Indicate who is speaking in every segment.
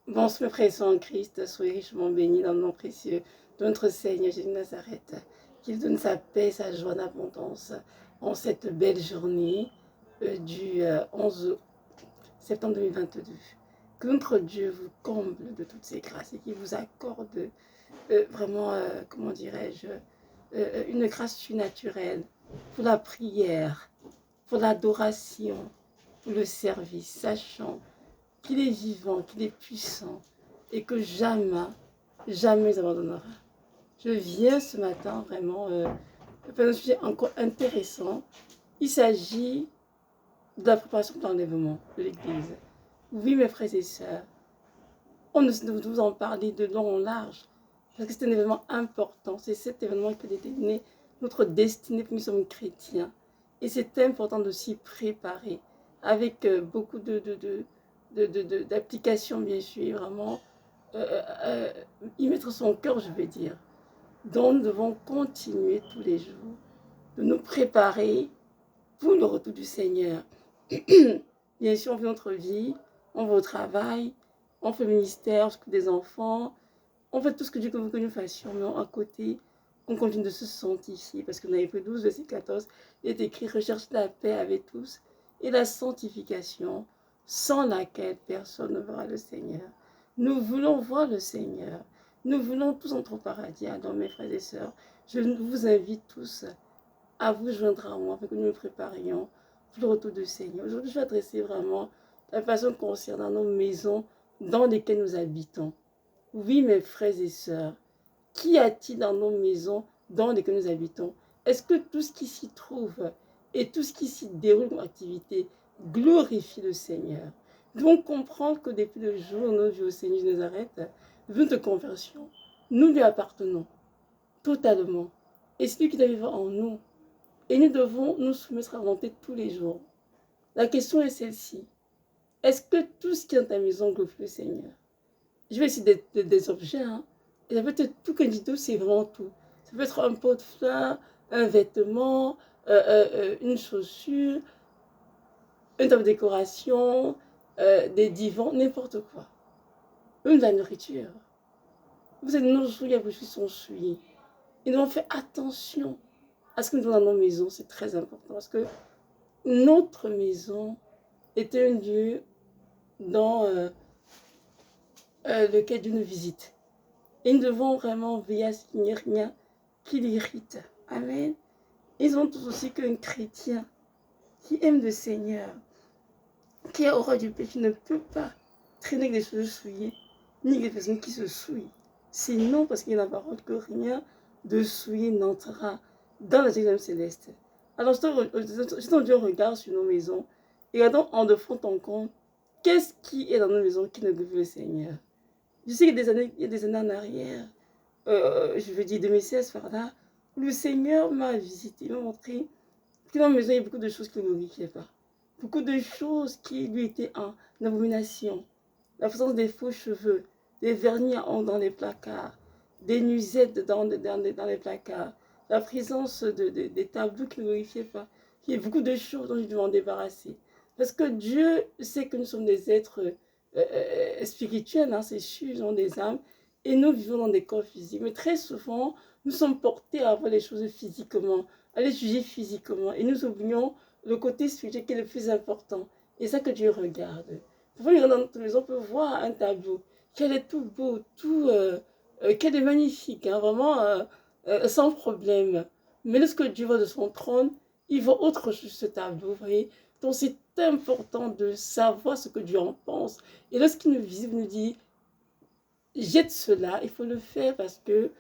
Speaker 1: Bonsoir, frères et sœurs en Christ, soyez richement bénis dans le nom précieux de notre Seigneur Jésus de Nazareth. Qu'il donne sa paix, sa joie d'abondance en cette belle journée du 11 septembre 2022. Que notre Dieu vous comble de toutes ses grâces et qu'il vous accorde vraiment, comment dirais-je, une grâce surnaturelle pour la prière, pour l'adoration, pour le service, sachant qu'il est vivant, qu'il est puissant et que jamais, jamais nous abandonnera. Je viens ce matin vraiment faire un sujet encore intéressant. Il s'agit de la préparation de l'enlèvement de l'Église. Oui, mes frères et sœurs, on ne vous en parler de long en large parce que c'est un événement important. C'est cet événement qui peut déterminer notre destinée, nous sommes chrétiens. Et c'est important de s'y préparer avec beaucoup d'applications, bien sûr, vraiment y mettre son cœur, je veux dire. Donc, nous devons continuer tous les jours de nous préparer pour le retour du Seigneur. Bien sûr, on fait notre vie, on va au travail, on fait le ministère, on s'occupe des enfants, on fait tout ce que Dieu veut que nous fassions, mais à côté, on continue de se sanctifier, parce que dans Hébreux 12, verset 14, il est écrit « Recherche la paix avec tous et la sanctification, sans laquelle personne ne verra le Seigneur. » Nous voulons voir le Seigneur. Nous voulons tous entrer au paradis. Alors, mes frères et sœurs, je vous invite tous à vous joindre à moi, afin que nous nous préparions pour le retour du Seigneur. Aujourd'hui, je vais adresser vraiment la façon concernant nos maisons dans lesquelles nous habitons. Oui, mes frères et sœurs, qu'y a-t-il dans nos maisons dans lesquelles nous habitons? Est-ce que tout ce qui s'y trouve et tout ce qui s'y déroule comme activité glorifie le Seigneur? Nous devons comprendre que depuis le jour où nous vivons au Seigneur de Nazareth, vu de conversion, nous lui appartenons totalement. Et c'est lui qui doit vivre en nous. Et nous devons nous soumettre à la volonté tous les jours. La question est celle-ci. Est-ce que tout ce qui est dans ta maison glorifie le Seigneur? Je vais essayer des objets. Hein. Et ça peut être tout que dit, c'est vraiment tout. Ça peut être un pot de fleurs, un vêtement, une chaussure, une table de décoration, des divans, n'importe quoi. Même de la nourriture. Vous êtes nos souliers, vos cheveux sont souillés. Et nous devons faire attention à ce que nous devons dans nos maisons. C'est très important parce que notre maison est un lieu dans lequel Dieu nous visite. Et nous devons vraiment veiller à ce qu'il n'y ait rien qui l'irrite. Amen. Ils ont tous aussi qu'un chrétien qui aime le Seigneur, qui est horreur du péché, ne peut pas traîner avec des choses souillées, ni avec des personnes qui se souillent. Sinon, parce qu'il y a la parole que rien de souillé n'entrera dans la Jérusalem céleste. Alors, si Dieu regarde sur nos maisons, et regardons en de fond en compte, qu'est-ce qui est dans nos maisons qui ne glorifie le Seigneur? Je sais qu'il y a des années en arrière, je veux dire 2016 par là, le Seigneur m'a visité, il m'a montré que dans ma maison, il y a beaucoup de choses qui ne glorifiaient pas. Beaucoup de choses qui lui étaient en abomination. La présence des faux cheveux, des vernis dans les placards, des nuisettes dans les placards, la présence des tableaux qui ne glorifiaient pas. Il y a beaucoup de choses dont je dois m'en débarrasser. Parce que Dieu sait que nous sommes des êtres spirituels, hein, c'est sûr, nous avons des âmes, et nous vivons dans des corps physiques. Mais très souvent, nous sommes portés à voir les choses physiquement, à les juger physiquement, et nous oublions le côté spirituel qui est le plus important. Et ça que Dieu regarde. Parfois, dans notre maison, on peut voir un tableau, qu'elle est tout beau, qu'elle est magnifique, hein, vraiment sans problème. Mais lorsque Dieu va de son trône, il voit autre chose ce tableau, vous voyez. Donc c'est important de savoir ce que Dieu en pense. Et lorsqu'il nous visite, il nous dit, jette cela, il faut le faire parce que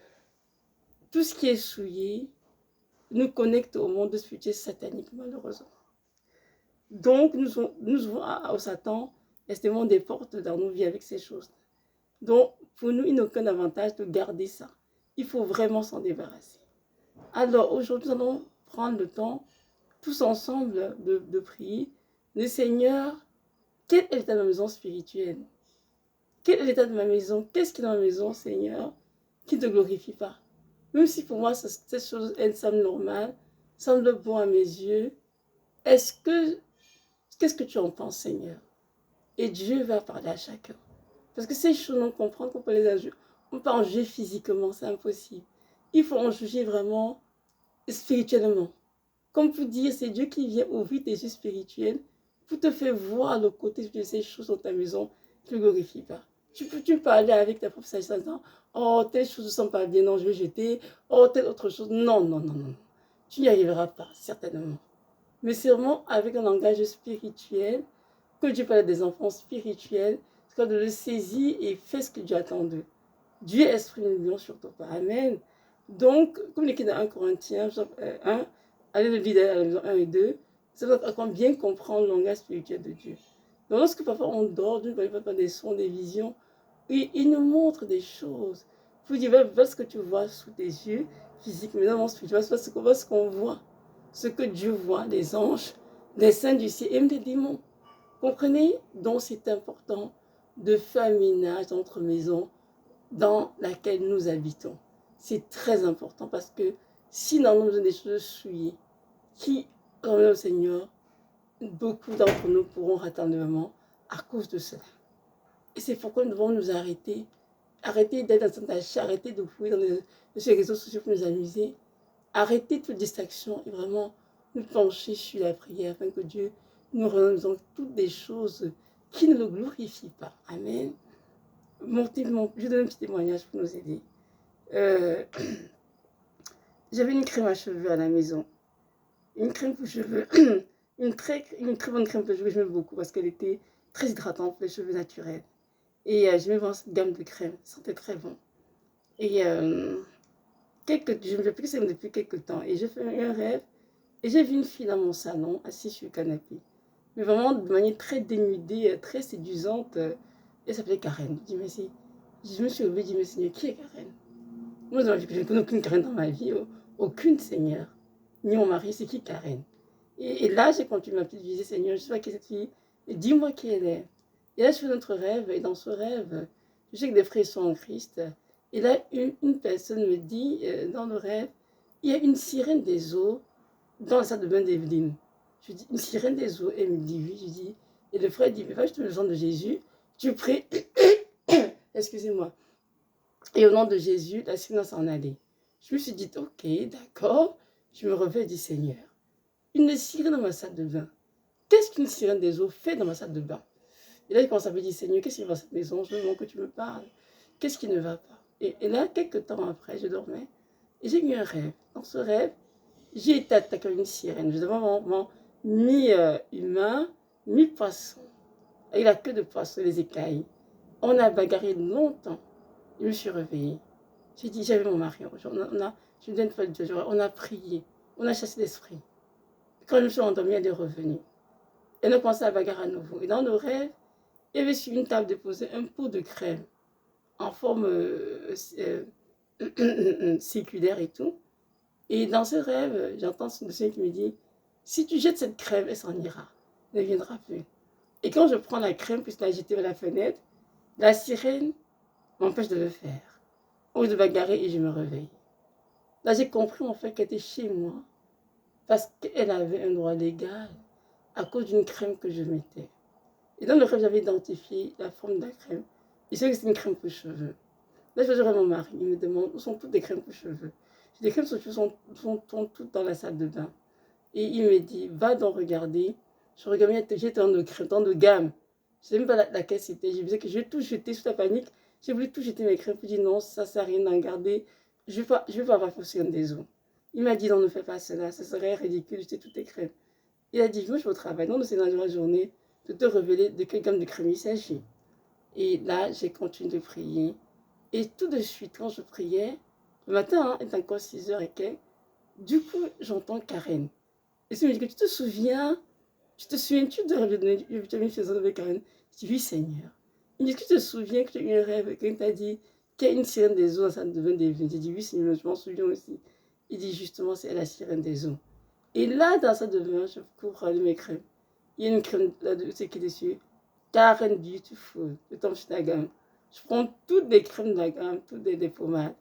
Speaker 1: tout ce qui est souillé nous connecte au monde spirituel satanique, malheureusement. Donc, nous avons au Satan, estimons des portes dans nos vies avec ces choses. Donc, pour nous, il n'a aucun avantage de garder ça. Il faut vraiment s'en débarrasser. Alors, aujourd'hui, nous allons prendre le temps, tous ensemble, de prier. Le Seigneur, quel est l'état de ma maison spirituelle? Quel est l'état de ma maison? Qu'est-ce qui est dans ma maison, Seigneur, qui ne te glorifie pas? Même si pour moi, cette chose, elle semble normale, semble bon à mes yeux, qu'est-ce que tu en penses, Seigneur? Et Dieu va parler à chacun. Parce que ces choses, on comprend qu'on peut les juger. On peut en juger physiquement, c'est impossible. Il faut en juger vraiment spirituellement. Comme pour dire, c'est Dieu qui vient ouvrir tes yeux spirituels pour te faire voir le côté de ces choses dans ta maison qui ne glorifient pas. Tu peux aller avec ta propre sagesse en disant, oh, telle chose ne sent pas bien, non, je vais jeter. Oh, telle autre chose. Non, non, non, non. Tu n'y arriveras pas, certainement. Mais c'est vraiment avec un langage spirituel que Dieu parle des enfants spirituels, c'est de le saisir et faire ce que Dieu attend d'eux. Dieu est esprit, ne l'oublions surtout pas. Amen. Donc, comme l'écrit dans 1 Corinthiens 1, allez le lire à la maison 1 et 2, c'est pour bien comprendre le langage spirituel de Dieu. Donc, lorsque parfois on dort, Dieu ne parle pas des sons, des visions, il nous montre des choses. Il faut dire, va ce que tu vois sous tes yeux physiques, mais non, spirituel, va ce qu'on voit. Ce que Dieu voit, les anges, les saints du ciel et même les démons. Comprenez? Donc, c'est important de faire un ménage dans notre maison dans laquelle nous habitons. C'est très important parce que si dans nous des choses souillées qui remettent au Seigneur, beaucoup d'entre nous pourront atteindre le moment à cause de cela. Et c'est pourquoi nous devons nous arrêter. Arrêter d'être dans cette achat, arrêter de fouiller dans les réseaux sociaux pour nous amuser. Arrêter toute distraction et vraiment nous pencher sur la prière afin que Dieu nous redonne toutes des choses qui ne le glorifient pas. Amen. Je donne un petit témoignage pour nous aider. J'avais une crème à cheveux à la maison. Une crème pour cheveux. une très bonne crème pour cheveux que j'aime beaucoup parce qu'elle était très hydratante pour les cheveux naturels. Et j'aimais vraiment cette gamme de crème. Ça sentait très bon. Et je me fais plus ça depuis quelques temps. Et j'ai fait un rêve. Et j'ai vu une fille dans mon salon, assise sur le canapé. Mais vraiment de manière très dénudée, très séduisante. Elle s'appelait Karen. Je me suis levée et dit, mais Seigneur, qui est Karen? Moi, je ne connais aucune Karen dans ma vie. Aucune, Seigneur. Ni mon mari, c'est qui Karen? Et là, j'ai continué ma petite visée, Seigneur, je sais pas qui est cette fille. Dis-moi qui elle est. Et là, je fais notre rêve. Et dans ce rêve, je sais que des frères sont en Christ. Et là, une personne me dit, dans le rêve, il y a une sirène des eaux dans la salle de bain d'Evelyne. Je dis, une sirène des eaux. Elle me dit oui. Je dis, et le frère dit, mais va, je te le sang de Jésus. Tu pries. Excusez-moi. Et au nom de Jésus, la sirène s'en allait. Je me suis dit, ok, d'accord. Je me réveille et dis, Seigneur, une sirène dans ma salle de bain. Qu'est-ce qu'une sirène des eaux fait dans ma salle de bain? Et là, il commence à me dire, Seigneur, qu'est-ce qui va dans cette maison? Je veux que tu me parles. Qu'est-ce qui ne va pas? Et là, quelques temps après, je dormais et j'ai eu un rêve. Dans ce rêve, j'ai été attaquée par une sirène. Je devais vraiment mi-humain, mi-poisson. Avec la queue de poisson, les écailles. On a bagarré longtemps. Je me suis réveillée. J'ai dit, j'avais mon mari. Je me donne pas de Dieu. On a prié. On a chassé l'esprit. Quand je me suis endormie, elle est revenue. Elle a commencé à bagarrer à nouveau. Et dans nos rêves, il y avait sur une table déposée un pot de crème en forme circulaire et tout. Et dans ce rêve, j'entends ce monsieur qui me dit, si tu jettes cette crème, elle s'en ira. Elle ne viendra plus. Et quand je prends la crème, puis je la jeter vers la fenêtre, la sirène m'empêche de le faire. Au lieu de bagarrer et je me réveille. Là, j'ai compris en fait qu'elle était chez moi parce qu'elle avait un droit légal à cause d'une crème que je mettais. Et dans le rêve, j'avais identifié la forme de la crème. Je sais que c'est une crème pour cheveux. Là, je vais à mon mari. Il me demande où sont toutes les crèmes pour cheveux. Les crèmes pour cheveux sont toutes dans la salle de bain. Et il me dit, va donc regarder. Je regardais, j'ai tant de crèmes, tant de gamme. Je ne sais même pas laquelle c'était. Je me disais que je vais tout jeter sous la panique. J'ai voulu tout jeter mes crèmes. Puis je dis non, ça ne sert à rien d'en garder. Je ne vais pas avoir fonctionné des eaux. Il m'a dit non, ne fais pas cela. Ce serait ridicule de jeter toutes tes crèmes. Il a dit, moi je vais au travail. Non, c'est dans la journée de te révéler de quelle gamme de crème il s'agit. Et là, j'ai continué de prier. Et tout de suite, quand je priais, le matin, il est encore 6h et quelques, du coup, j'entends Karen. Et il me dit que tu te souviens-tu de rêve de tu as mis chez avec Karen? Je dis oui, Seigneur. Il me dit que tu te souviens que tu as eu un rêve, quelqu'un t'a dit qu'il y a une sirène des eaux, ça devient des vignes. J'ai dit oui, Seigneur, je m'en souviens aussi. Il dit justement, c'est la sirène des eaux. Et là, dans ça devient, je cours aller mes crèmes. Il y a une crème là-dessus qui est dessus. Karen Beautiful, je tombe sur la gamme. Je prends toutes les crèmes de la gamme, toutes les pommades.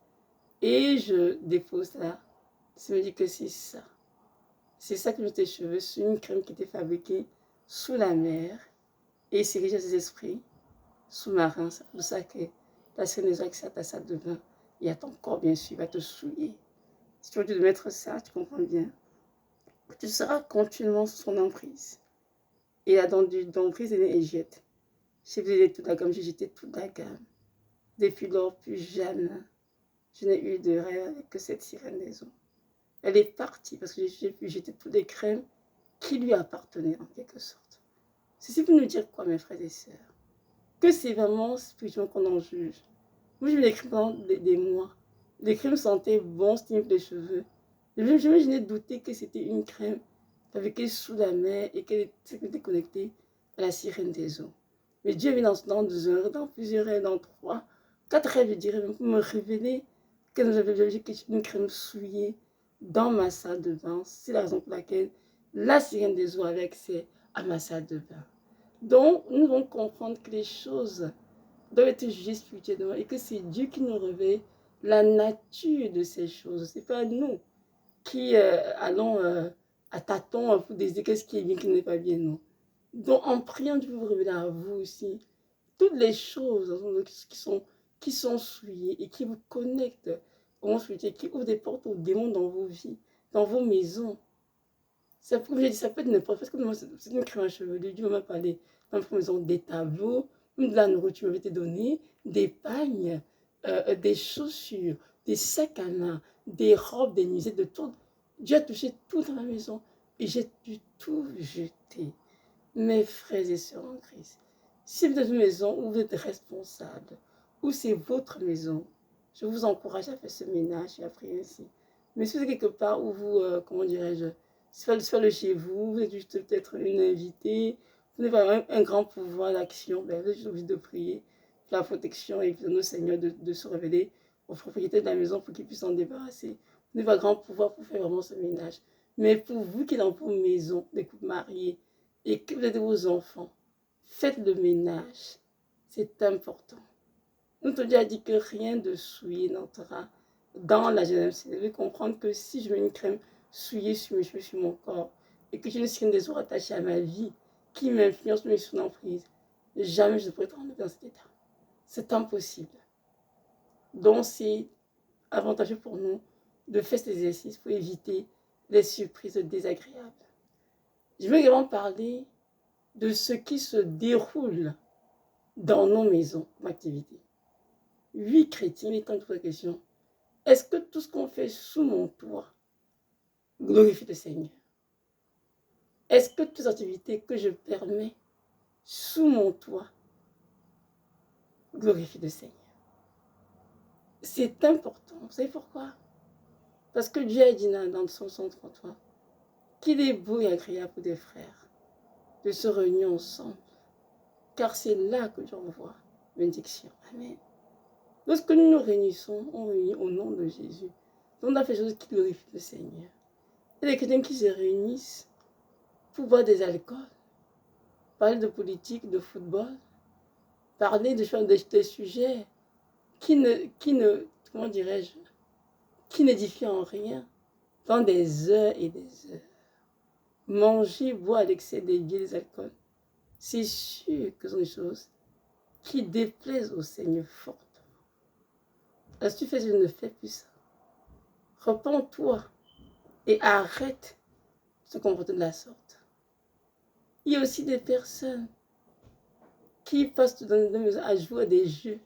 Speaker 1: Et je dépose là. Ça me dit que c'est ça. C'est ça que je tes cheveux sur une crème qui était fabriquée sous la mer. Et c'est riche à ses esprits. sous-marin. C'est pour ça que la Seigneur des eaux accède à ta salle de bain et à ton corps, bien sûr, il va te souiller. Si tu veux te mettre ça, tu comprends bien. Tu seras continuellement sous son emprise. Et là, dans l'emprise, elle jette. J'ai visité toute la gamme, j'ai jeté toute la gamme. Depuis lors, plus jamais, je n'ai eu de rêve avec que cette sirène des eaux. Elle est partie parce que j'ai pu jeter toutes les crèmes qui lui appartenaient en quelque sorte. Ceci pour nous dire quoi, mes frères et sœurs? Que c'est vraiment spirituellement qu'on en juge. Moi, je mets les crèmes pendant des mois. Les crèmes sentaient bon, stimulant les cheveux. Je n'ai douté que c'était une crème avec elle sous la mer et qu'elle était connectée à la sirène des eaux. Mais Dieu est venu dans plusieurs rêves, dans 3, 4 rêves, je dirais, pour me révéler que j'avais une crème souillée dans ma salle de bain. C'est la raison pour laquelle la sirène des eaux avait accès à ma salle de bain. Donc, nous devons comprendre que les choses doivent être jugées spirituellement et que c'est Dieu qui nous révèle la nature de ces choses. Ce n'est pas nous qui allons à tâtons pour décider qu'est-ce qui est bien, qui n'est pas bien, non. Donc, en priant, Dieu vous révéler à vous aussi toutes les choses qui sont souillées et qui vous connectent au monde spirituel, qui ouvrent des portes aux démons dans vos vies, dans vos maisons. Ça, comme j'ai dit, ça peut être n'importe quoi. Parce que c'est une crème à cheveux. Dieu m'a parlé dans ma maison des tableaux, même de la nourriture m'avait été donnée, des pagnes, des chaussures, des sacs à main, des robes, des nuisettes, de tout. Dieu a touché tout dans la maison et j'ai dû tout jeter. Mes frères et sœurs en Christ, si vous êtes une maison où vous êtes responsable, où c'est votre maison, je vous encourage à faire ce ménage et à prier ainsi. Mais si vous êtes quelque part où vous, comment dirais-je, soit le chez vous, vous êtes juste peut-être une invitée, vous n'avez pas un grand pouvoir d'action, ben vous êtes juste obligé de prier pour la protection et pour nos seigneurs de se révéler aux propriétaires de la maison pour qu'ils puissent s'en débarrasser. Vous n'avez pas grand pouvoir pour faire vraiment ce ménage. Mais pour vous qui êtes dans vos maisons, des couples mariés, et que vous êtes vos enfants, faites le ménage. C'est important. Notre Dieu a dit que rien de souillé n'entrera dans la Genèse. Vous devez comprendre que si je mets une crème souillée sur mes cheveux, sur mon corps, et que j'ai une sirène des eaux attachée à ma vie, qui m'influence, mais sous l'emprise, jamais je ne pourrai être dans cet état. C'est impossible. Donc c'est avantageux pour nous de faire cet exercice pour éviter les surprises désagréables. Je veux également parler de ce qui se déroule dans nos maisons comme activité. Oui, chrétiens, il est temps de poser la question. Est-ce que tout ce qu'on fait sous mon toit glorifie le Seigneur? Est-ce que toutes les activités que je permets sous mon toit glorifient le Seigneur? C'est important. Vous savez pourquoi? Parce que Dieu a dit dans son 133 qu'il est beau et agréable pour des frères de se réunir ensemble. Car c'est là que Dieu envoie bénédiction. Amen. Lorsque nous nous réunissons, on réunit au nom de Jésus. Donc on a fait des choses qui glorifient le Seigneur. Il y a des chrétiens qui se réunissent pour boire des alcools, parler de politique, de football, parler des sujets qui ne comment dirais-je, qui n'édifient en rien, pendant des heures et des heures. Manger, boire à l'excès des biens, des alcools, c'est sûr que ce sont des choses qui déplaisent au Seigneur fortement. Alors, si tu fais, je ne fais plus ça. Repends-toi et arrête de se comporter de la sorte. Il y a aussi des personnes qui passent dans les maisons à jouer à des jeux.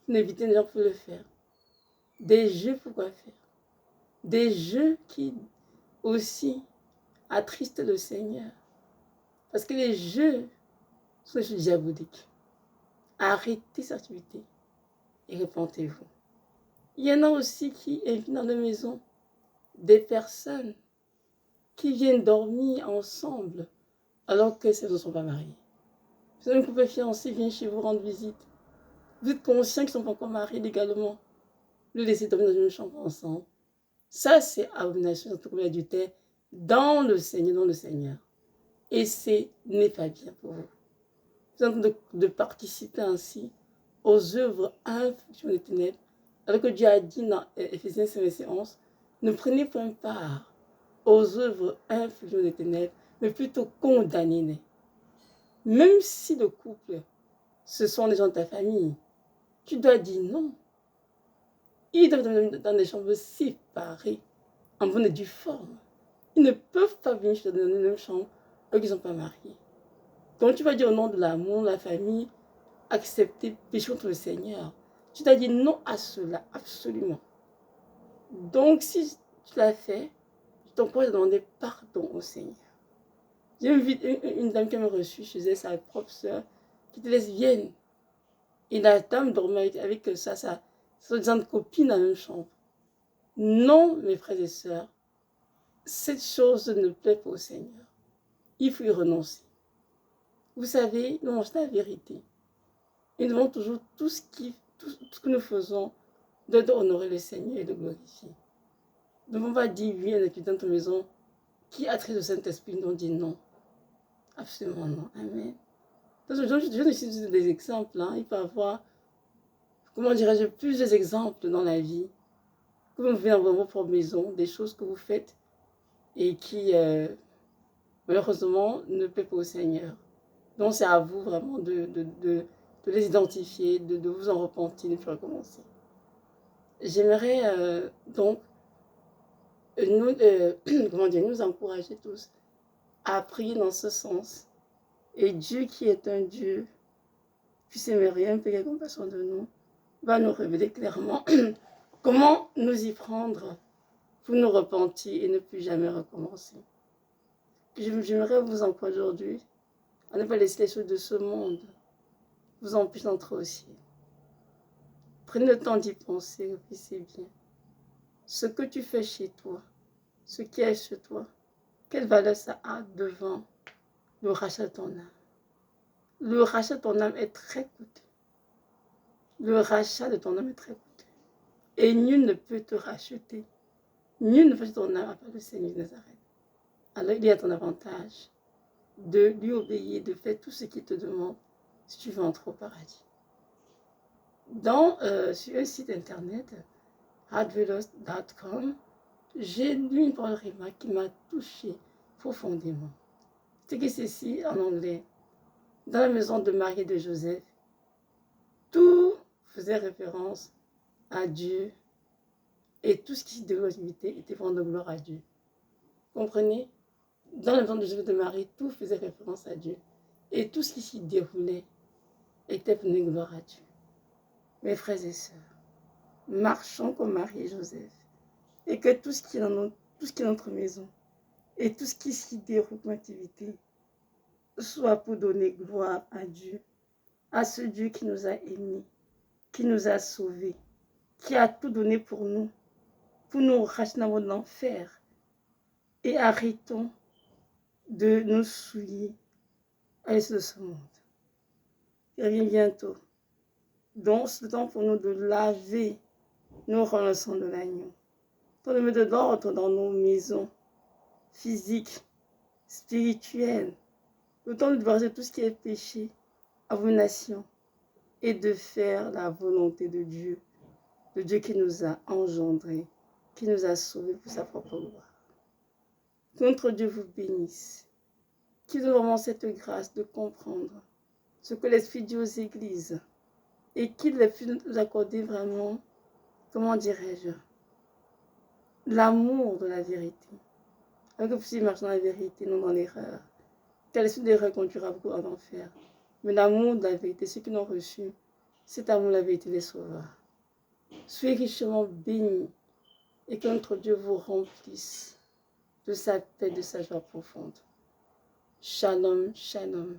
Speaker 1: N'évitez les gens pour le faire. Des jeux pour quoi faire? Des jeux qui aussi attristent le Seigneur. Parce que les jeux sont des choses diaboliques. Arrêtez cette activité et repentez-vous. Il y en a aussi qui invitent dans la maison des personnes qui viennent dormir ensemble alors que ces ne sont pas mariés. Vous avez un couple fiancé vient chez vous rendre visite. Vous êtes conscient qu'ils ne sont pas encore mariés légalement. Le laisser dormir dans une chambre ensemble. Ça, c'est abomination, c'est trouver adultère dans le Seigneur, Et ce n'est pas bien pour vous. Vous êtes en train de participer ainsi aux œuvres infructueuses des ténèbres. Alors que Dieu a dit dans Éphésiens 5, verset 11, ne prenez point part aux œuvres infructueuses des ténèbres, mais plutôt condamnez-les. Même si le couple ce sont les gens de ta famille. Tu dois dire non. Ils doivent être dans des chambres séparées, en bonne et due forme. Ils ne peuvent pas venir dans la même chambre, eux qui ne sont pas mariés. Donc tu vas dire au nom de l'amour, de la famille, accepter, pécher contre le Seigneur. Tu dois dire non à cela, absolument. Donc si tu l'as fait, je t'encourage à demander pardon au Seigneur. J'ai vu une dame qui m'a reçue chez elle, sa propre soeur, qui était lesbienne. Et la dame dormait avec sa soi-disant copine dans la même chambre. Non, mes frères et sœurs, cette chose ne plaît pas au Seigneur. Il faut y renoncer. Vous savez, nous mangeons la vérité. Et nous devons toujours, tout ce que nous faisons, doit honorer le Seigneur et le glorifier. Nous ne devons pas dire oui à un étudiant de maison qui a trait au Saint-Esprit, nous dit non. Absolument non. Amen. Donc, je donne ici des exemples. Il peut y avoir, comment dirais-je, plusieurs exemples dans la vie. Que vous vivez dans vos propres maisons, des choses que vous faites et qui, malheureusement, ne plaît pas au Seigneur. Donc, c'est à vous vraiment de les identifier, de vous en repentir, de faire recommencer. J'aimerais donc nous encourager tous à prier dans ce sens. Et Dieu qui est un Dieu, puisse aimer rien, payer compassion de nous, va nous révéler clairement comment nous y prendre pour nous repentir et ne plus jamais recommencer. J'aimerais vous encourager aujourd'hui à ne pas laisser les choses de ce monde vous empêcher d'entrer au ciel. Prenez le temps d'y penser, réfléchissez bien. Ce que tu fais chez toi, ce qui est chez toi, quelle valeur ça a devant le rachat de ton âme. Le rachat de ton âme est très coûteux. Le rachat de ton âme est très coûteux. Et nul ne peut te racheter. Nul ne peut racheter ton âme à part le Seigneur de Nazareth. Alors il est à ton avantage de lui obéir, de faire tout ce qu'il te demande si tu veux entrer au paradis. Sur un site internet, hardvelos.com, j'ai lu une parole qui m'a touchée profondément. C'est que ceci en anglais. Dans la maison de Marie et de Joseph, tout faisait référence à Dieu et tout ce qui se déroulait était pour rendre gloire à Dieu. Comprenez? Dans la maison de Joseph et de Marie, tout faisait référence à Dieu et tout ce qui s'y déroulait était pour donner gloire à Dieu. Mes frères et sœurs, marchons comme Marie et Joseph et que tout ce qui est dans notre maison et tout ce qui s'y déroule comme activité soit pour donner gloire à Dieu, à ce Dieu qui nous a aimés, qui nous a sauvés, qui a tout donné pour nous racheter dans l'enfer. Et arrêtons de nous souiller à l'essai de ce monde. Il revient bientôt. Donc, c'est le temps pour nous de laver nos rangs le sang de l'agneau. Pour de mettre de l'ordre dans nos maisons physiques, spirituelles. Le temps de débarrasser tout ce qui est péché, abomination, et de faire la volonté de Dieu qui nous a engendrés, qui nous a sauvés pour sa propre gloire. Que notre Dieu vous bénisse, qu'il nous donne vraiment cette grâce de comprendre ce que l'Esprit dit aux églises et qu'il puisse nous accorder vraiment, comment dirais-je, l'amour de la vérité. Avec que vous puissiez marcher dans la vérité, non dans l'erreur. Car l'esprit d'erreur conduira beaucoup en enfer. Mais l'amour de la vérité, ceux qui l'ont reçu, cet amour de la vérité les sauvera. Soyez richement bénis et que notre Dieu vous remplisse de sa paix, de sa joie profonde. Shalom, shalom.